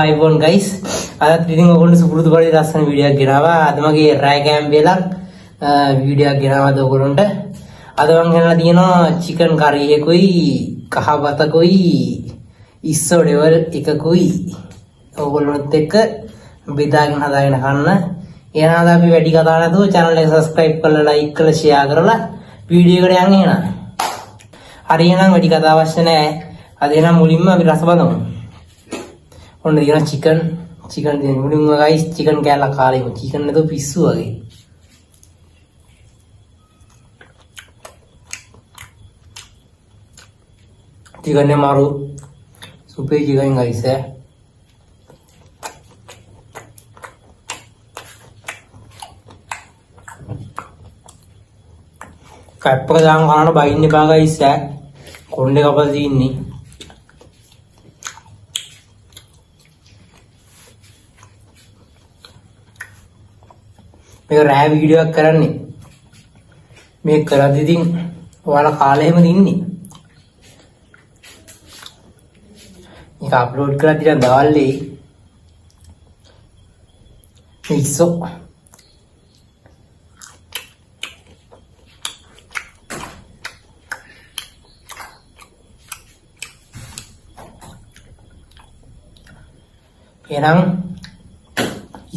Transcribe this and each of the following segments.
iPhone guys. අද ඉතින් ඔයගොල්ලෝ සුපුරුදු පරිදි ලස්සන වීඩියෝ එකක් ගෙනාවා. අද මගේ රෑ කෑම් වේලක් වීඩියෝ එකක් ගෙනාවා අද ඔයගොල්ලන්ට. අද මම ගෙනලා තියෙනවා chicken curry එකකුයි කහ බතකුයි ඉස්සෝ ඩෙවල් එකකුයි ඔයගොල්ලොත් එක්ක බෙදාගෙන හදාගෙන කන්න. එහෙනම් අපි වැඩි කතා නැතුව channel එක subscribe කරලා like කරලා share කරලා වීඩියෝ එකට යන්න එහෙනම්. හරි එහෙනම් වැඩි කතා අවශ්‍ය නැහැ. අද එහෙනම් මුලින්ම අපි රස බලමු. ඔන්න දින chicken දෙන්න මුලින්ම guys chicken කෑල්ලක් කාලා ඉමු. chicken නේද පිස්සු වගේ. chicken ने मारो super chicken guys है. කැප්පක දාන කනට බයින්න එපා guys ඈ. කොණ්ඩේ කපලා තින්නේ. මේක රෑ වීඩියෝ එකක් කරන්නේ. මේක කරද්දි ඉතින් ඔයාලා කාලේ එහෙම දින්නේ. මේක අප්ලෝඩ් කරද්දි නම් දවල්ලේ ඉස්සෝ එහෙනම්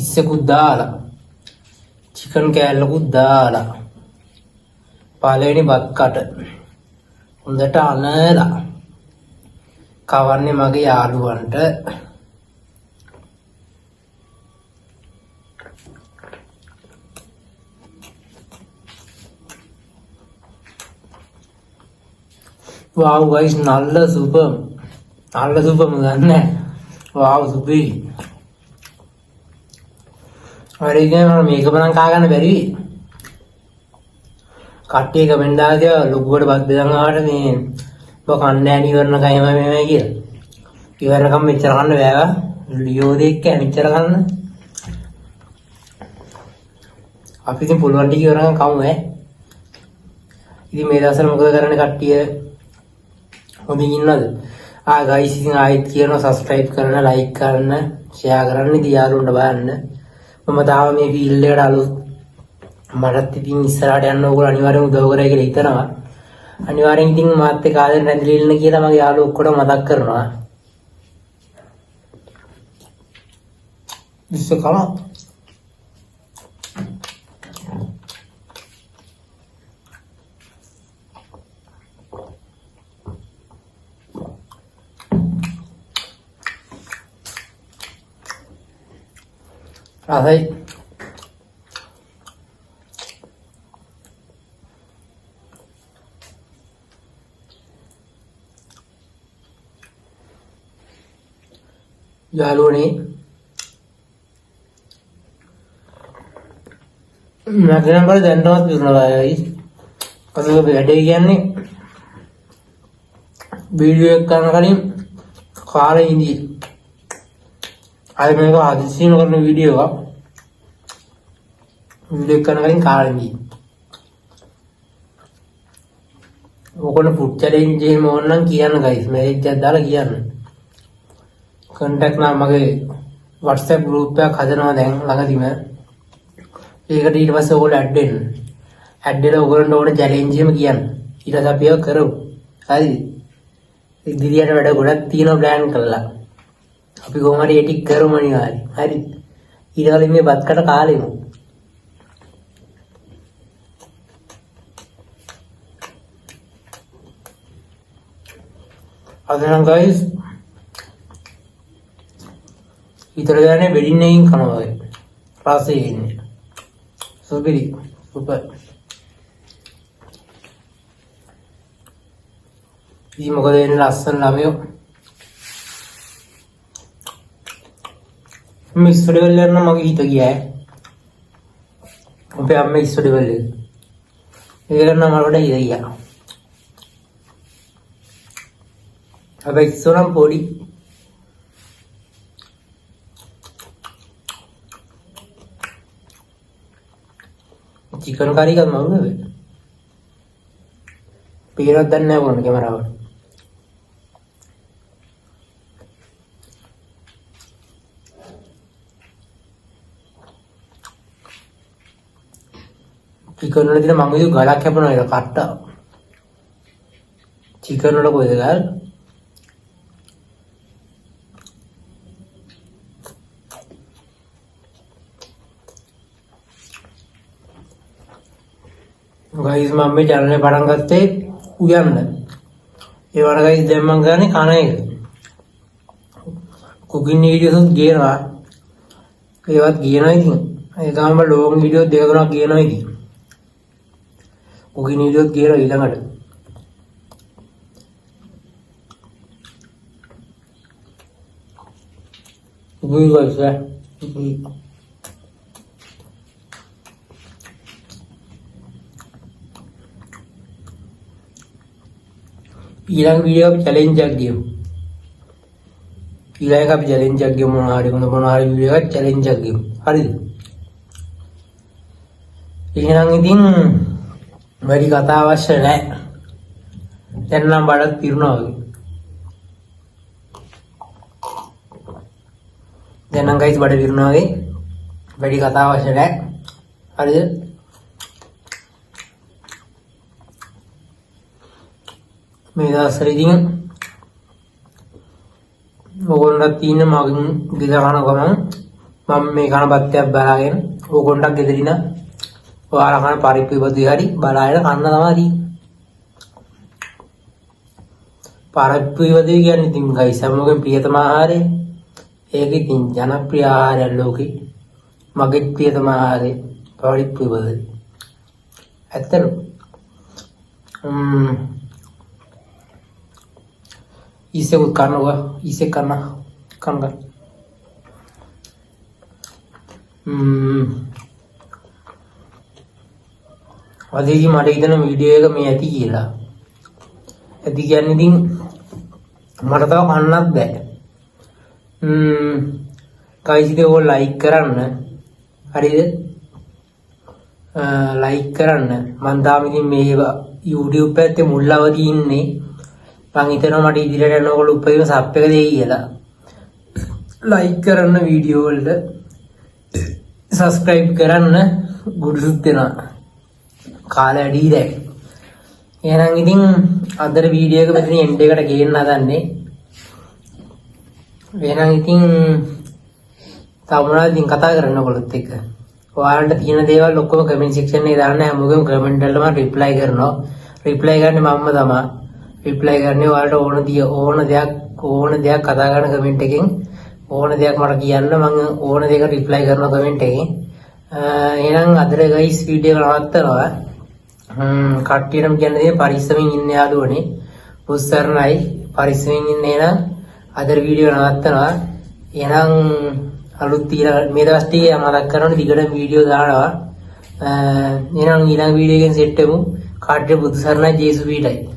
ඉස්සෙකුත් දාලා chicken කෑල්ලකුත් දාලා පළවෙනි බත් කට හොඳට අනලා කවන්නේ මගේ යාළුවන්ට. wow guys நல்ல சூப்பர் தானே. wow super. හරිගෙන මේක බලන් කා ගන්න බැරි. කට්ටිය කමෙන්ට් දාලා ලොකුවට බත් බෙදන් ආවට මේ ඔබ කන්නේ ඉවරන කයම මේමයි කියලා. ඉවරකම් මෙච්චර කන්න බෑවා. ලියෝ දෙක මෙච්චර කන්න. අපි ඉතින් පුළුවන් ටික ඉවරකම් කමු ඈ. ඉතින් මේ දවස්වල මොකද කරන්නේ කට්ටිය? හොඳින් ඉන්නවද? guys ඉතින් ආයෙත් කියනවා subscribe කරන්න, like කරන්න, share කරන්න, ඉතින් යාළුවන්ට බලන්න. මම තාම මේ ෆීල්ඩ් එකට අලුත්. මටත් ඉතින් ඉස්සරහට යන්න ඕගොල්ලෝ අනිවාර්යෙන් උදව් කරයි කියලා හිතනවා. අනිවාර්යෙන් ඉතින් මාත් එක්ක ආදරෙන් රැඳිලා ඉන්න කියලා මගේ යාළුවෝ ඔක්කොටම මතක් කරනවා. ඉස්ස කලා ආයි යාළුවනේ මගෙන් බල දැන්නවත් විරුණා ගයිස්. අද වැඩේ කියන්නේ වීඩියෝ එක කරන කලින් කාලේ ඉඳී අය මේක හදිස්සියෙන් කරන වීඩියෝ එක කරන කලින් කාලේ ඉඳී ඔයගොල්ලෝ ෆුඩ් චැලෙන්ජ් එහෙම ඕන නම් කියන්න ගයිස්. මැසේජ් එකක් දාලා කියන්න. contact නම් මගේ WhatsApp group එකක් හදනවා දැන් ළඟදිම. ඒකට ඊට පස්සේ ඔයගොල්ලෝ add වෙන්න. add වෙලා ඔයගොල්ලන්ට ඕන challenge එකම කියන්න. ඊට පස්සේ අපි ඒක කරමු. හරිද? ඉදිරියට වැඩ ගොඩක් තියෙනවා plan කරලා. අපි කොහොම හරි ඒ ටික කරමු අනිවාර්යයෙන්. හරිද? ඊට කලින් මේ බත් කට කාලෙමු. අද නම් guys ඉතල ගන්නේ වෙඩින් එකකින් කනවා වගේ. රසය ඉන්නේ. සුපිරි. සුපර්. ඉතින් මොකද වෙන්නේ ලස්සන ළමයෝ. මේ ඉස්සරවල යන මගේ හිත ගියා. අපේ අම්මේ ඉස්සරවල. ඒක නම් මට හිත ගියා. හැබැයි ඉස්සරම් පොඩි चिकन करी का मांग है पीरा दन नहीं बोलने के मरावर චිකන් වල තියෙන මං විදිහට ගලක් කැපුණා ඒක කට්ට. චිකන් වල කොයිද ගල්? गाइस मम में चैनल पढ़न करते उयන්න ඒ වර गाइस දැන් මම ගන්නේ කන එක කුකින් වීඩියෝස් ගේනවා ඒවත් ගේනවා ඉතින් ඒ ගාම ලොං වීඩියෝ දෙක තුනක් ගේනවා ඉතින් කුකින් වීඩියෝස් ගේනවා ඊළඟට උගුයි गाइस ඊළඟ වීඩියෝ අපි චැලෙන්ජ් එකක් ගියමු. ඊළඟ අපි චැලෙන්ජ් එකක් ගියමු මොනවා හරි වීඩියෝ එකක් චැලෙන්ජ් එකක් ගියමු. හරිද? එහෙනම් ඉතින් වැඩි කතා අවශ්‍ය නැහැ. දැන් නම් බඩත් පිරුණා වගේ. දැන් නම් ගයිස් බඩ පිරුණා වගේ. වැඩි කතා අවශ්‍ය නැහැ. හරිද? මේ දවස්වල ඉතින් ඕගොල්ලන්ට තියෙන මගෙන් ගෙදර කන ගමන් මම මේ කන බත්තයක් බලාගෙන ඕගොල්ලන්ට ගෙදරින ඔයාලා කන පරිප්පු ඉවදුයි හරි බලාගෙන කන්න තමයි තියෙන්නේ. පරිප්පු ඉවදුයි කියන්නේ ඉතින් ගයිස් හැමෝගෙම ප්‍රියතම ආහාරය. ඒක ඉතින් ජනප්‍රිය ආහාරයක් ලෝකේ. මගේ ප්‍රියතම ආහාරය පරිප්පු ඉවදුයි. ඇත්තටම इसे कुछ करना होगा इसे करना काम कर අදදී මට හිතෙන වීඩියෝ එක මේ ඇති කියලා. ඇති කියන්නේ ඉතින් මට තව කන්නත් බෑ. guys ඉතින් ඔය ලයික් කරන්න. හරිද? ලයික් කරන්න. මම තාම ඉතින් මේ YouTube පැත්තේ මුල් අවදි ඉන්නේ. මං හිතනවා මට ඉදිරියට යනකොට උපරිම සබ් එක දෙයි කියලා. ලයික් කරන්න වීඩියෝ වලට සබ්ස්ක්‍රයිබ් කරන්න ගුඩුසුත් වෙනවා. කාලය වැඩි දැන්. එහෙනම් ඉතින් අදට වීඩියෝ එක මෙතන එන්ඩ් එකට ගේන්න හදන්නේ. එහෙනම් ඉතින් තවමනා ඉතින් කතා කරන්න ඔයගොල්ලොත් එක්ක. ඔයාලට තියෙන දේවල් ඔක්කොම කමෙන්ට් සෙක්ෂන් එකේ දාන්න හැමෝගෙම කමෙන්ට් වලට මම රිප්ලයි කරනවා. රිප්ලයි කරන්නේ මම්ම තමයි. රිප්ලයි කරන්නේ ඔයාලට ඕන දෙයක් කතා කරන කමෙන්ට් එකෙන් ඕන දෙයක් මට කියන්න මම ඕන දෙයකට රිප්ලයි කරනවා කමෙන්ට් එකෙන්. එහෙනම් අදට ගයිස් වීඩියෝ එක නවත්තනවා. කට්ටියටම කියන්න දේ පරිස්සමින් ඉන්න යාළුවනේ. උස්සරණයි පරිස්සමින් ඉන්න එහෙනම් අදට වීඩියෝ නවත්තනවා. එහෙනම් අලුත් මේ දවස් ටිකේ මතක් කරනවා දිගට වීඩියෝ දානවා. එහෙනම් ඊළඟ වීඩියෝ එකෙන් සෙට් වෙමු. කාට්ටිය බුදු සරණයි ජේසුස් පීඨයි.